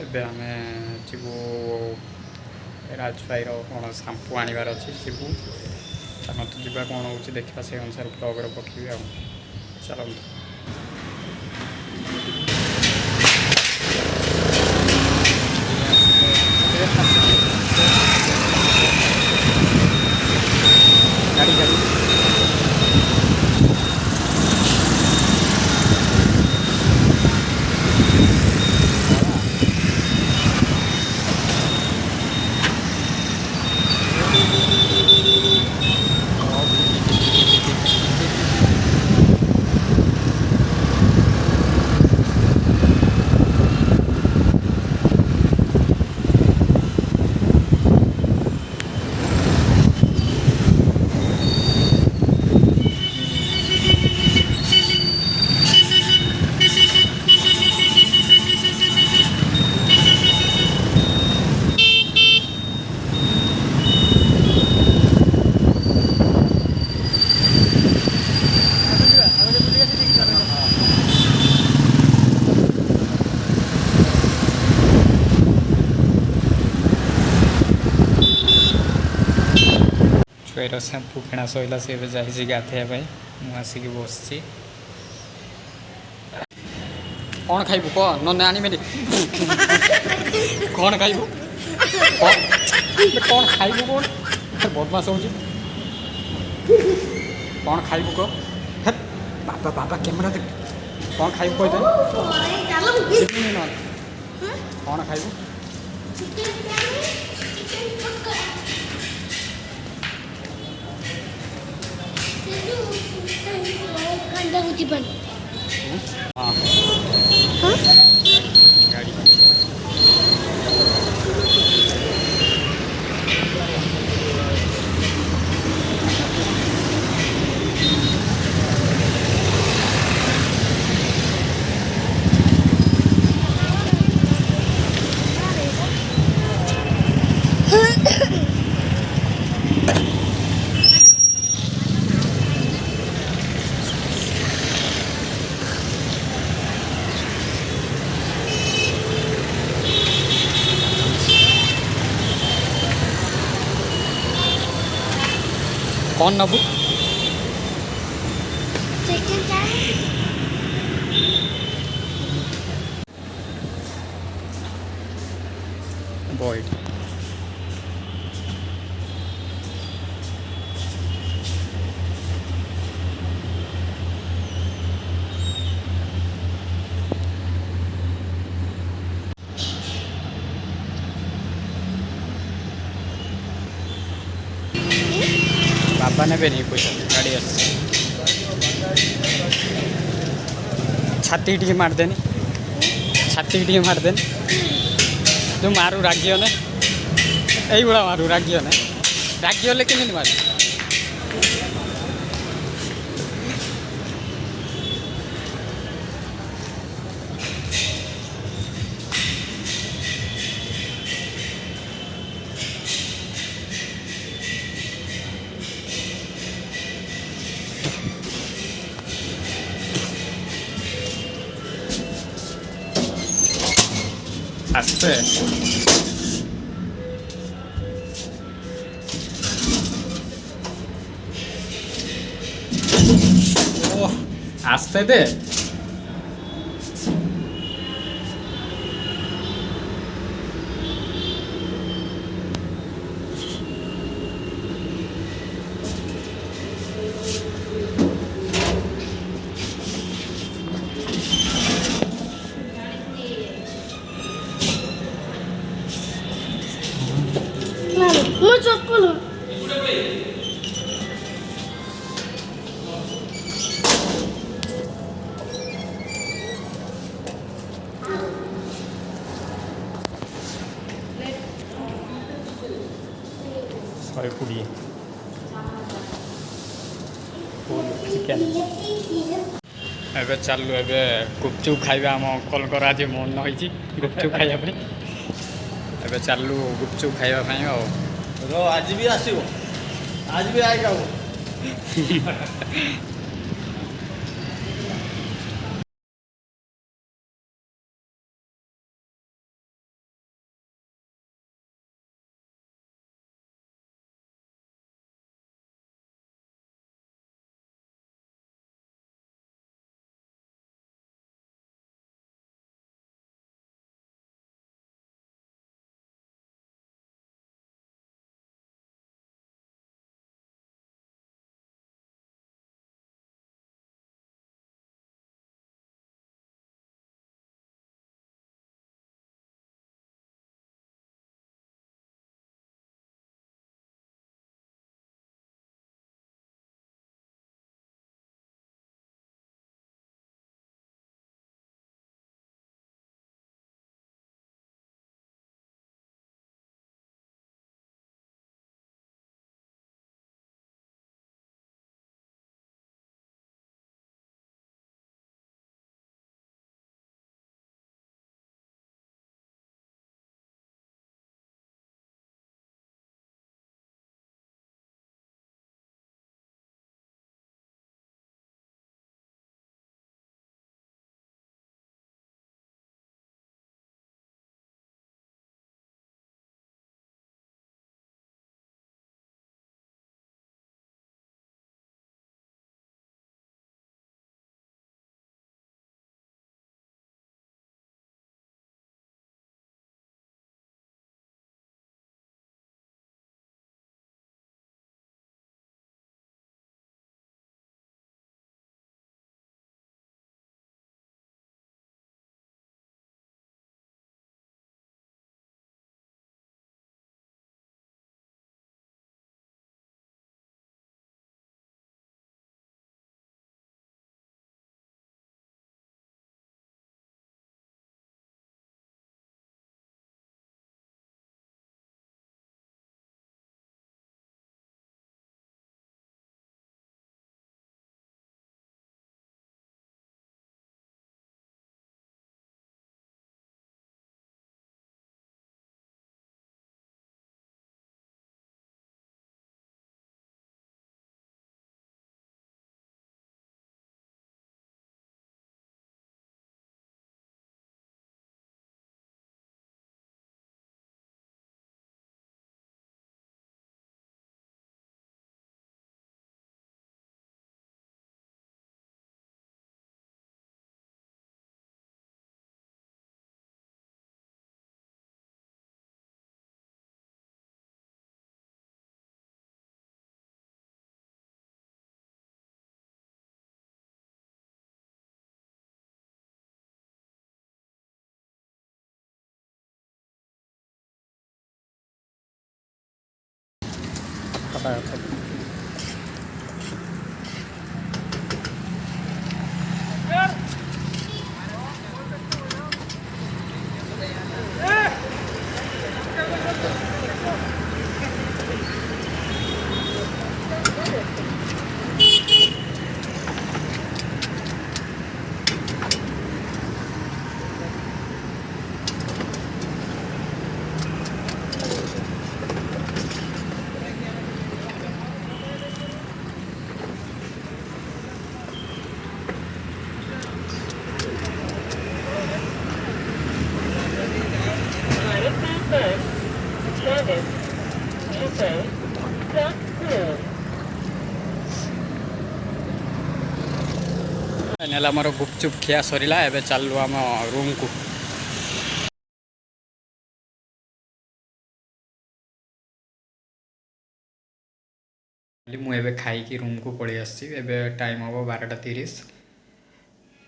ଏବେ ଆମେ ଯିବୁ ରାଜଭାଇର କ'ଣ ସାମ୍ପୁ ଆଣିବାର ଅଛି, ଯିବୁ। ଚାଲନ୍ତୁ ଯିବା, କ'ଣ ହେଉଛି ଦେଖିବା, ସେଇ ଅନୁସାରେ ବ୍ଲଗ୍ରେ ପକେଇବି ଆଉ। ଚାଲନ୍ତୁ। ଗାଡ଼ି ଗାଡ଼ି ଛୁଆର ସାମ୍ପୁ କିଣା ସରିଲା, ସେ ଏବେ ଯାଇଛି ଗାଧୋଇବା ପାଇଁ। ମୁଁ ଆସିକି ବସିଛି। କ'ଣ ଖାଇବୁ କହ, ନହେଲେ ଆଣିବେନି। କ'ଣ ଖାଇବୁ, କ'ଣ ଖାଇବୁ, କ'ଣ ବଦମାସ ହେଉଛି। କ'ଣ ଖାଇବୁ କହ। ବାବା ବାବା କ୍ୟାମେରା ଦେଖ। କ'ଣ ଖାଇବୁ କହିଦେ। କ'ଣ ଖାଇବୁ? हाँ गाड़ी कौन नबू बॉय बाबा ने भी नहीं पूछा गाड़ी छाती टी मार देनी, छाती टी मार देनी। तू मारू रागियो ने यही गुड़ा मारू रागियो ने रागियो लेकिन नहीं मारू। आस्ते ओह आस्ते दे। ଶହେ କୋଡ଼ିଏ ଚିକେନ୍। ଏବେ ଚାଲୁ, ଏବେ ଗୁପଚୁପ୍ ଖାଇବା। ଆମ ଅଙ୍କଲଙ୍କର ଆଜି ମନ ହେଇଛି ଗୁପଚୁପ୍ ଖାଇବା ପାଇଁ। ଏବେ ଚାଲୁ ଗୁପଚୁପ୍ ଖାଇବା ପାଇଁ ଆଉ। ଆଜି ବି ଆସିବ, ଆଜି ବି ଆଇକା ଖାଇବା फाइनाल आमर गुपचुप खिया सरिला एबे चालू आम रूम को मुझे खाई रूम को पलि आसी टाइम हम 12:30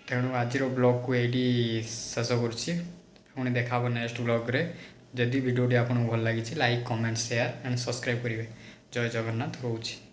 तेणु आज ब्लॉग को ये शेष कर देखा नेक्स्ट ब्लॉग रे जदि वीडियोटी आपको भल लगी like comment share and subscribe करेंगे जय जगन्नाथ रोची।